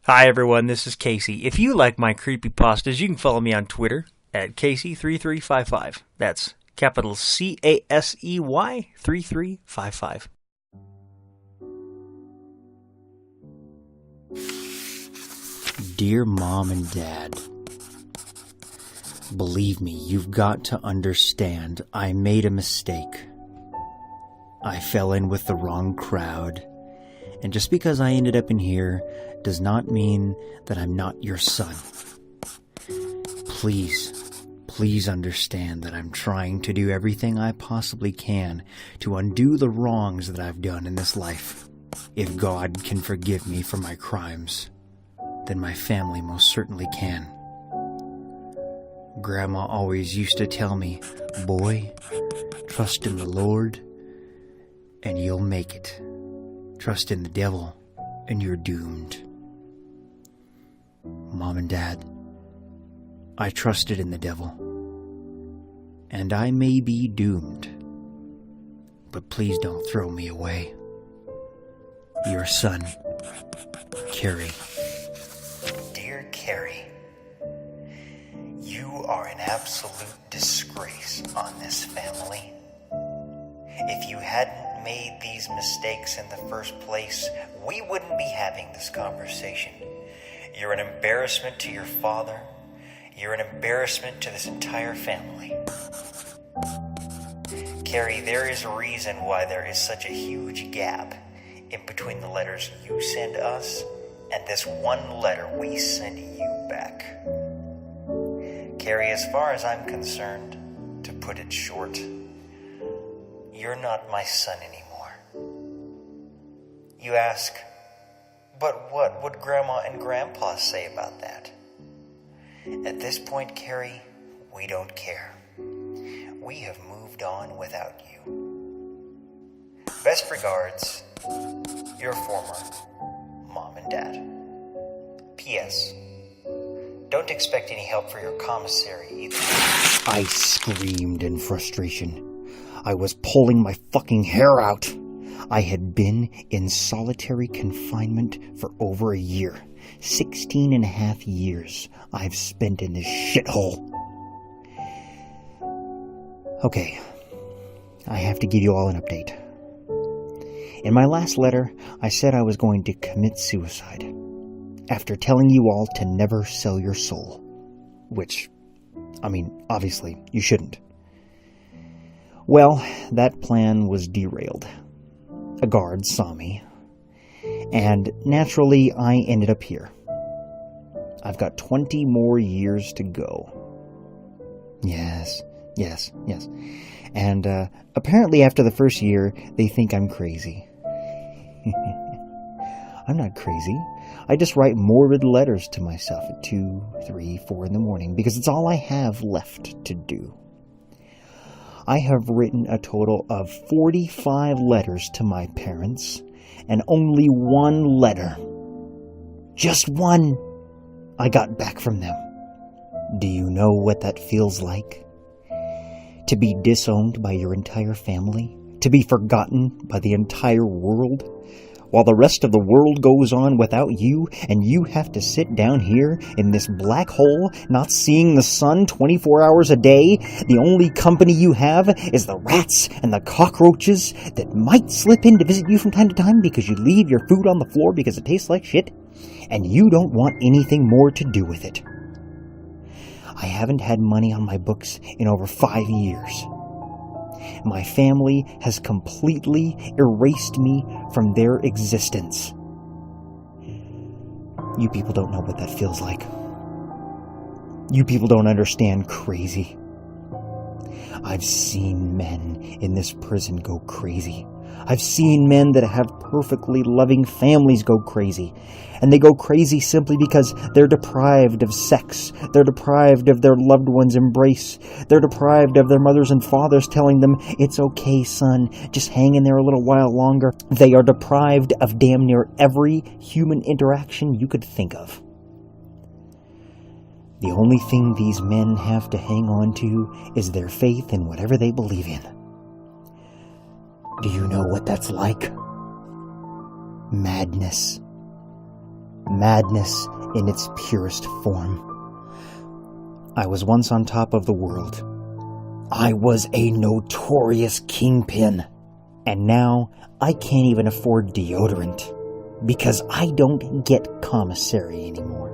Hi everyone, this is Casey. If you like my creepypastas, you can follow me on Twitter at Casey3355. That's capital CASEY 3355. Dear Mom and Dad, believe me, you've got to understand I made a mistake. I fell in with the wrong crowd, and just because I ended up in here does not mean that I'm not your son. Please understand that I'm trying to do everything I possibly can to undo the wrongs that I've done in this life. If God can forgive me for my crimes, then my family most certainly can. Grandma always used to tell me, "Boy, trust in the Lord and you'll make it. Trust in the devil and you're doomed." Mom and Dad, I trusted in the devil, and I may be doomed, but please don't throw me away. Your son, Carrie. Dear Carrie, you are an absolute disgrace on this family. If you hadn't made these mistakes in the first place, we wouldn't be having this conversation. You're an embarrassment to your father. You're an embarrassment to this entire family. Carrie, there is a reason why there is such a huge gap in between the letters you send us and this one letter we send you back. Carrie, as far as I'm concerned, to put it short, you're not my son anymore. You ask, but what would Grandma and Grandpa say about that? At this point, Carrie, we don't care. We have moved on without you. Best regards, your former Mom and Dad. P.S. Don't expect any help for your commissary either. I screamed in frustration. I was pulling my fucking hair out. I had been in solitary confinement for over a year. 16 and a half years I've spent in this shithole. Okay, I have to give you all an update. In my last letter, I said I was going to commit suicide after telling you all to never sell your soul. Which, obviously, you shouldn't. Well, that plan was derailed. A guard saw me, and naturally I ended up here. I've got 20 more years to go. Yes. And apparently after the first year, they think I'm crazy. I'm not crazy. I just write morbid letters to myself at 2, 3, 4 in the morning because it's all I have left to do. I have written a total of 45 letters to my parents, and only one letter, just one, I got back from them. Do you know what that feels like? To be disowned by your entire family? To be forgotten by the entire world? While the rest of the world goes on without you, and you have to sit down here in this black hole, not seeing the sun 24 hours a day. The only company you have is the rats and the cockroaches that might slip in to visit you from time to time because you leave your food on the floor because it tastes like shit, and you don't want anything more to do with it. I haven't had money on my books in over 5 years. My family has completely erased me from their existence. You people don't know what that feels like. You people don't understand crazy. I've seen men in this prison go crazy. I've seen men that have perfectly loving families go crazy. And they go crazy simply because they're deprived of sex. They're deprived of their loved one's embrace. They're deprived of their mothers and fathers telling them, "It's okay, son, just hang in there a little while longer." They are deprived of damn near every human interaction you could think of. The only thing these men have to hang on to is their faith in whatever they believe in. Do you know what that's like? Madness. Madness in its purest form. I was once on top of the world. I was a notorious kingpin. And now I can't even afford deodorant because I don't get commissary anymore.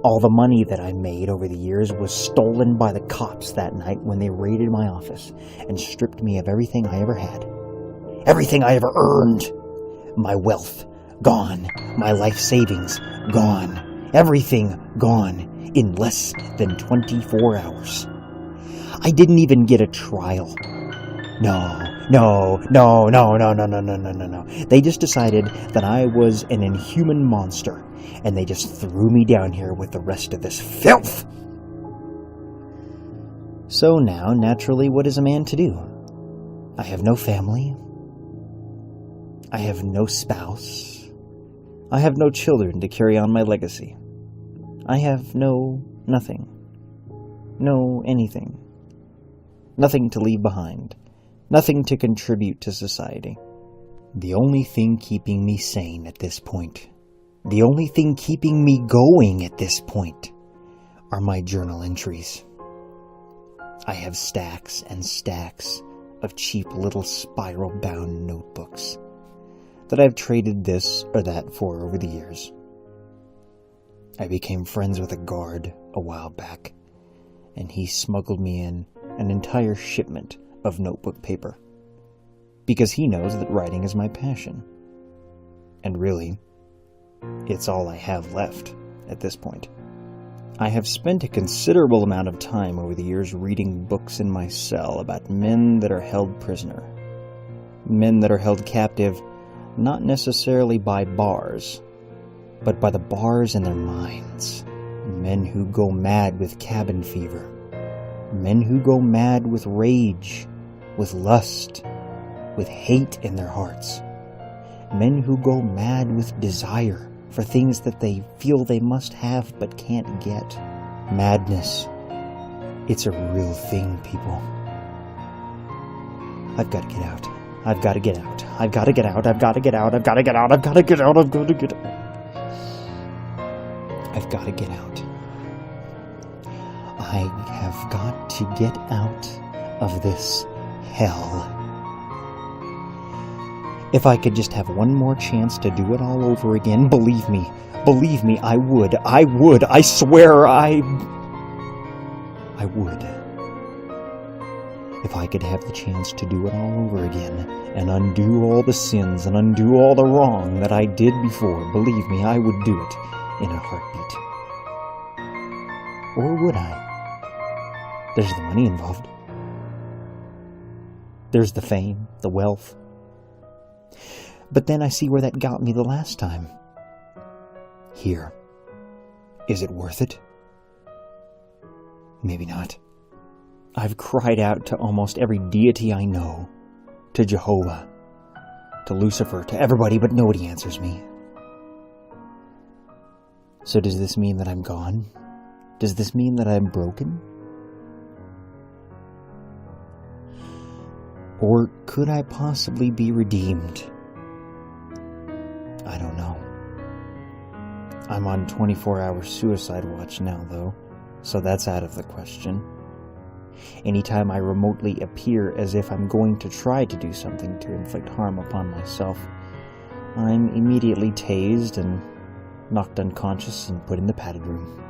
All the money that I made over the years was stolen by the cops that night when they raided my office and stripped me of everything I ever had. Everything I ever earned. My wealth, gone. My life savings, gone. Everything gone in less than 24 hours. I didn't even get a trial. No. They just decided that I was an inhuman monster, and they just threw me down here with the rest of this filth. So now, naturally, what is a man to do? I have no family. I have no spouse. I have no children to carry on my legacy. I have nothing. No anything. Nothing to leave behind. Nothing to contribute to society. The only thing keeping me sane at this point, the only thing keeping me going at this point, are my journal entries. I have stacks and stacks of cheap little spiral-bound notebooks that I've traded this or that for over the years. I became friends with a guard a while back, and he smuggled me in an entire shipment of notebook paper, because he knows that writing is my passion. And really, it's all I have left at this point. I have spent a considerable amount of time over the years reading books in my cell about men that are held prisoner. Men that are held captive not necessarily by bars, but by the bars in their minds. Men who go mad with cabin fever. Men who go mad with rage, with lust, with hate in their hearts. Men who go mad with desire for things that they feel they must have but can't get. Madness. It's a real thing, people. I've got to get out. I've got to get out. I've got to get out. I've got to get out. I've got to get out. I've got to get out. I've got to get out. I've got to get out. I have got to get out of this hell. If I could just have one more chance to do it all over again, believe me, I would, I swear I would. If I could have the chance to do it all over again, and undo all the sins, and undo all the wrong that I did before, believe me, I would do it in a heartbeat. Or would I? There's the money involved. There's the fame, the wealth. But then I see where that got me the last time. Here. Is it worth it? Maybe not. I've cried out to almost every deity I know. To Jehovah. To Lucifer. To everybody, but nobody answers me. So does this mean that I'm gone? Does this mean that I'm broken? Or could I possibly be redeemed? I don't know. I'm on 24-hour suicide watch now, though, so that's out of the question. Anytime I remotely appear as if I'm going to try to do something to inflict harm upon myself, I'm immediately tased and knocked unconscious and put in the padded room.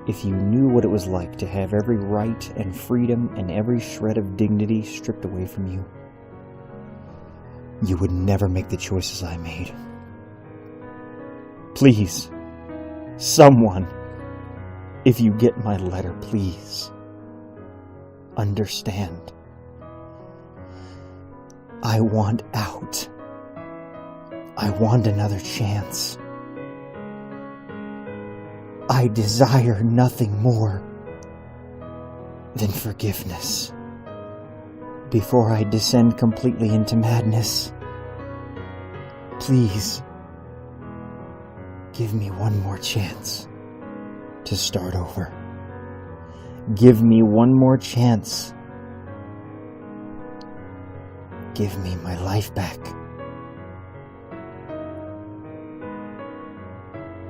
If you knew what it was like to have every right and freedom and every shred of dignity stripped away from you, you would never make the choices I made. Please, someone, if you get my letter, please, understand. I want out. I want another chance. I desire nothing more than forgiveness. Before I descend completely into madness, please give me one more chance to start over. Give me one more chance give me my life back.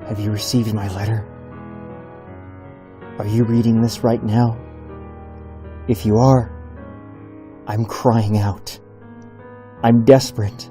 Have you received my letter? Are you reading this right now? If you are, I'm crying out. I'm desperate.